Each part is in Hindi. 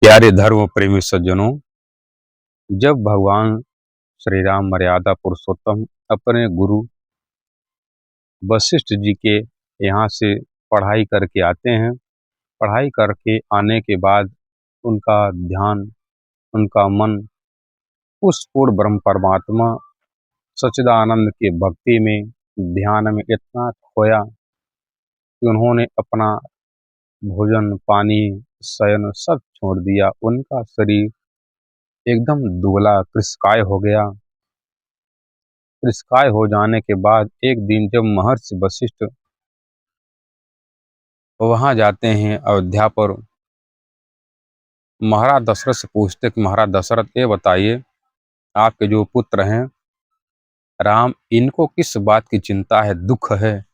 प्यारे धर्म प्रेमी सज्जनों, जब भगवान श्री राम मर्यादा पुरुषोत्तम अपने गुरु वशिष्ठ जी के यहाँ से पढ़ाई करके आते हैं, पढ़ाई करके आने के बाद उनका ध्यान, उनका मन उस पूर्ण ब्रह्म परमात्मा सच्चिदानंद के भक्ति में, ध्यान में इतना खोया कि उन्होंने अपना भोजन, पानी, शयन सब छोड़ दिया। उनका शरीर एकदम दुबला कृशकाय हो गया। कृशकाय हो जाने के बाद एक दिन जब महर्षि वशिष्ठ वहां जाते हैं अयोध्या पर, महाराज दशरथ से पूछते कि महाराज दशरथ, ये बताइए, आपके जो पुत्र हैं राम, इनको किस बात की चिंता है, दुख है?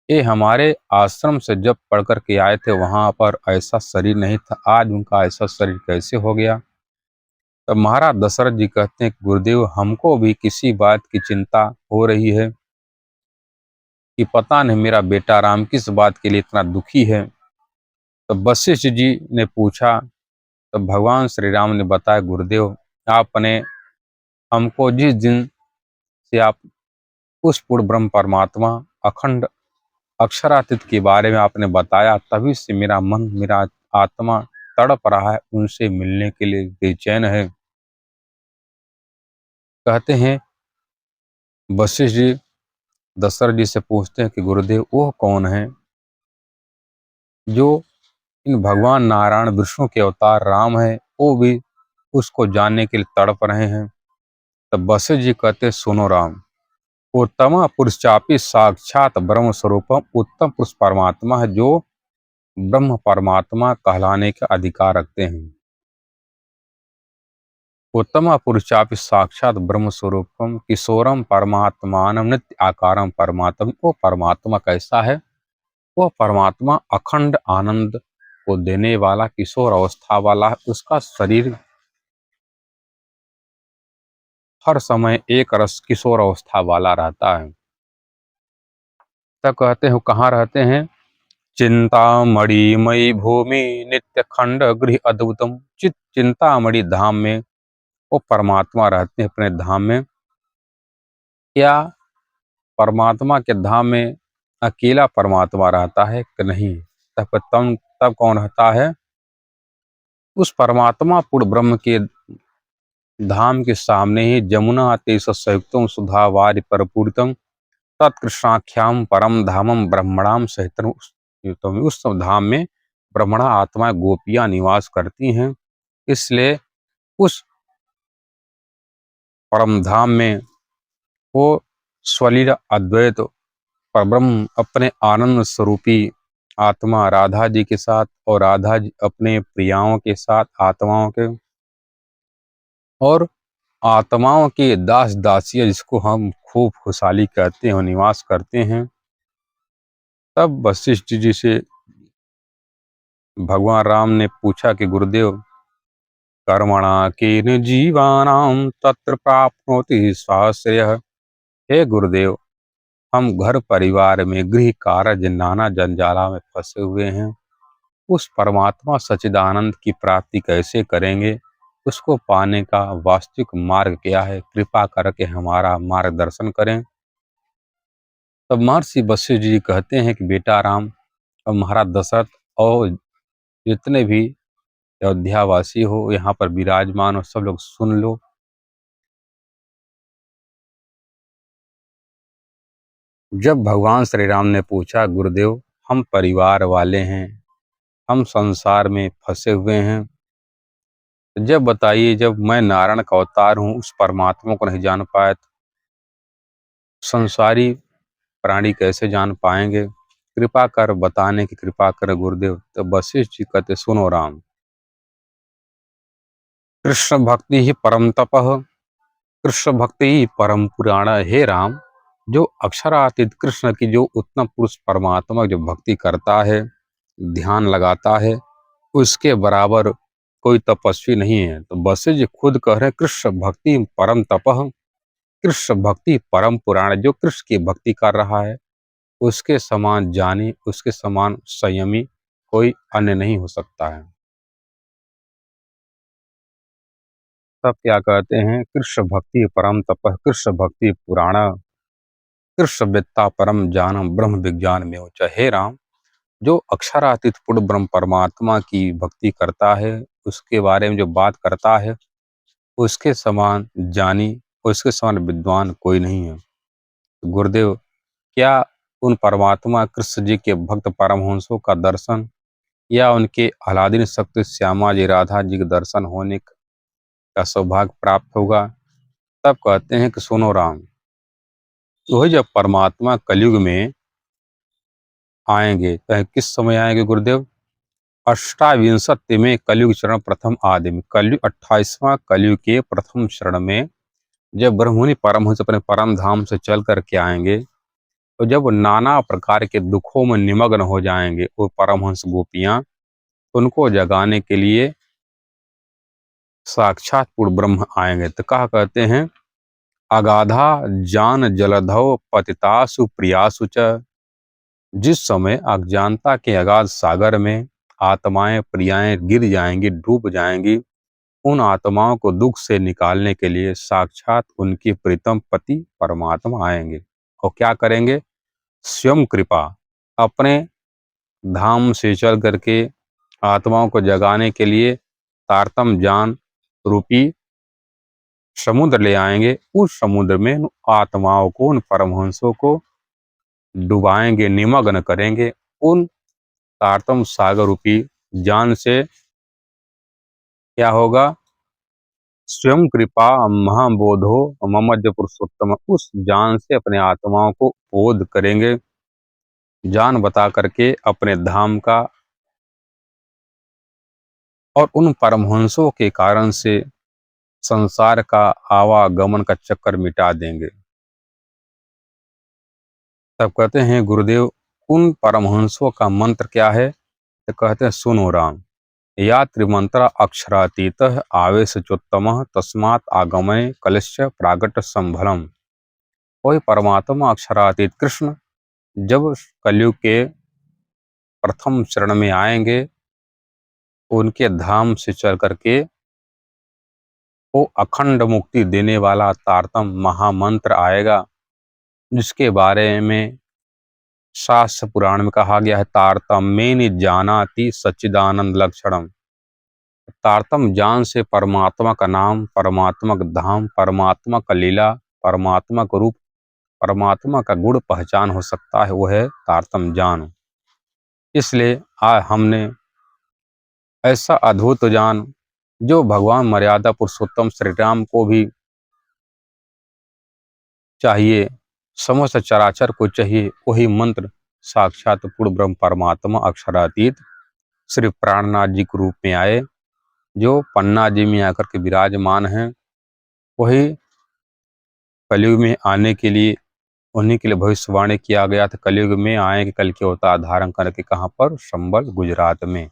ये हमारे आश्रम से जब पढ़ कर के आए थे वहां पर ऐसा शरीर नहीं था, आज उनका ऐसा शरीर कैसे हो गया? तब महाराज दशरथ जी कहते हैं कि गुरुदेव, हमको भी किसी बात की चिंता हो रही है कि पता नहीं मेरा बेटा राम किस बात के लिए इतना दुखी है। तब वशिष्ठ जी ने पूछा, तब भगवान श्री राम ने बताया, गुरुदेव, आपने हमको जिस दिन से आप उस पूर्ण ब्रह्म परमात्मा अखंड अक्षरातीत के बारे में आपने बताया, तभी से मेरा मन, मेरा आत्मा तड़प रहा है, उनसे मिलने के लिए बेचैन है। कहते हैं वशिष्ठ जी दशरथ जी से पूछते हैं कि गुरुदेव, वो कौन है जो इन भगवान नारायण विष्णु के अवतार राम है, वो भी उसको जानने के लिए तड़प रहे हैं? तब वशिष्ठ जी कहते, सुनो राम, उत्तम पुरुष चापी साक्षात ब्रह्म स्वरूपम, उत्तम पुरुष परमात्मा है जो ब्रह्म परमात्मा कहलाने का अधिकार रखते हैं। उत्तम पुरुष चापी साक्षात ब्रह्म स्वरूपम किशोरम परमात्मान नित्य आकारम परमात्म। वो परमात्मा कैसा है? वह परमात्मा अखंड आनंद को देने वाला, किशोर अवस्था वाला है। उसका शरीर हर समय एक रस किशोर अवस्था वाला रहता है। तब कहते हैं कहाँ रहते हैं? चिंतामणिमयी भूमि नित्य खंड गृह अद्भुतम। चिंतामणि धाम में वो परमात्मा रहते हैं, अपने धाम में। क्या परमात्मा के धाम में अकेला परमात्मा रहता है कि नहीं? तब कौन रहता है? उस परमात्मा पूर्ण ब्रह्म के धाम के सामने ही जमुना तेज संयुक्तम सुधा वारि परिपूरितम तत्कृष्णाख्याम परम धामम ब्रह्मणाम सहितम। उस धाम में ब्रह्मणा आत्मा गोपियां निवास करती हैं। इसलिए उस परम धाम में वो स्वलील अद्वैत परब्रह्म अपने आनंद स्वरूपी आत्मा राधा जी के साथ, और राधा जी अपने प्रियाओं के साथ, आत्माओं के और आत्माओं के दास दासियां, जिसको हम खूब खुशहाली कहते हैं, निवास करते हैं। तब वशिष्ठ जी से भगवान राम ने पूछा कि गुरुदेव, कर्मणा केन जीवानां तत्र प्राप्नोति स्वाश्रयः। हे गुरुदेव, हम घर परिवार में गृह कार्य नाना जंजाला में फंसे हुए हैं। उस परमात्मा सच्चिदानंद की प्राप्ति कैसे करेंगे? उसको पाने का वास्तविक मार्ग क्या है? कृपा करके हमारा मार्गदर्शन करें। तब महर्षि वशिष्ठ जी कहते हैं कि बेटा राम, और महाराज दशरथ और जितने भी अयोध्यावासी हो, यहाँ पर विराजमान हो, सब लोग सुन लो। जब भगवान श्री राम ने पूछा, गुरुदेव, हम परिवार वाले हैं, हम संसार में फंसे हुए हैं, तो जब बताइए, जब मैं नारायण का अवतार हूँ, उस परमात्मा को नहीं जान पाया तो संसारी प्राणी कैसे जान पाएंगे? कृपा कर बताने की कृपा कर गुरुदेव। तो वशिष्ठ जी कहते, सुनो राम, कृष्ण भक्ति ही परम तपः, कृष्ण भक्ति ही परम पुराण। हे राम, जो अक्षरातीत कृष्ण की जो उत्तम पुरुष परमात्मा जो भक्ति करता है, ध्यान लगाता है, उसके बराबर कोई तपस्वी नहीं है। तो वशिष्ठ जी खुद कह रहे, कृष्ण भक्ति परम तपः, कृष्ण भक्ति परम पुराण। जो कृष्ण की भक्ति कर रहा है, उसके समान ज्ञानी, उसके समान संयमी कोई अन्य नहीं हो सकता है। तब क्या कहते हैं, कृष्ण भक्ति परम तपः कृष्ण भक्ति पुराण कृष्ण वेत्ता परम ज्ञानम ब्रह्म विज्ञान में उच्च। हे राम, जो अक्षरातीत पूर्ण ब्रह्म परमात्मा की भक्ति करता है, उसके बारे में जो बात करता है, उसके समान ज्ञानी, उसके समान विद्वान कोई नहीं है। गुरुदेव, क्या उन परमात्मा कृष्ण जी के भक्त परमहंसों का दर्शन या उनके आह्लादिनी शक्ति श्यामा जी राधा जी के दर्शन होने का सौभाग्य प्राप्त होगा? तब कहते हैं कि सुनो राम, वही जब परमात्मा कलयुग में आएंगे, कहे किस समय आएंगे गुरुदेव? अष्टाविंशति में कलयुग चरण प्रथम आदि में, कलयुग 28वां कलयुग के प्रथम चरण में जब ब्रह्ममुनि परमहंस अपने परम धाम से चल करके आएंगे, तो जब नाना प्रकार के दुखों में निमग्न हो जाएंगे वो परमहंस गोपियां, उनको जगाने के लिए साक्षात पूर्ण ब्रह्म आएंगे। तो कहा कहते हैं, अगाधा जान जलधौ पतितासु प्रियासु च। जिस समय अज्ञानता के अगाध सागर में आत्माएं प्रियाएं गिर जाएंगी, डूब जाएंगी, उन आत्माओं को दुख से निकालने के लिए साक्षात उनकी प्रीतम पति परमात्मा आएंगे। और क्या करेंगे? स्वयं कृपा, अपने धाम से चल करके आत्माओं को जगाने के लिए तारतम ज्ञान रूपी समुद्र ले आएंगे। उस समुद्र में उन आत्माओं को, उन परमहंसों को डुबाएंगे, निमग्न करेंगे। उन तारतम सागर रूपी ज्ञान से क्या होगा? स्वयं कृपा महाबोधो ममज्ज पुरुषोत्तम, उस ज्ञान से अपने आत्माओं को बोध करेंगे, ज्ञान बता करके अपने धाम का और उन परमहंसों के कारण से संसार का आवागमन का चक्कर मिटा देंगे। तब कहते हैं गुरुदेव, उन परमहंसों का मंत्र क्या है? तो कहते हैं सुनो राम, या त्रिमंत्र अक्षरातीत आवेशचोत्तम तस्मात् आगमय कलश्च प्रागट संभलम। वही परमात्मा अक्षरातीत कृष्ण जब कलयुग के प्रथम चरण में आएंगे, उनके धाम से चल करके वो अखंड मुक्ति देने वाला तारतम महामंत्र आएगा, जिसके बारे में शास्त्र पुराण में कहा गया है, तारतम्येन जानाति सच्चिदानंद लक्षणम। तारतम ज्ञान से परमात्मा का नाम, परमात्मा का धाम, परमात्मा का लीला, परमात्मा का रूप, परमात्मा का गुण पहचान हो सकता है। वो है तारतम ज्ञान। इसलिए हमने ऐसा अद्भुत ज्ञान जो भगवान मर्यादा पुरुषोत्तम श्री राम को भी चाहिए, समस्त चराचर को चाहिए, वही मंत्र साक्षात पूर्ण ब्रह्म परमात्मा अक्षरातीत श्री प्राणनाथ जी के रूप में आए, जो पन्ना जी में आकर के विराजमान हैं। वही कलयुग में आने के लिए, उन्हीं के लिए भविष्यवाणी किया गया था, कलयुग में आएंगे कल के अवतार धारण करके। कहाँ पर? संबल गुजरात में।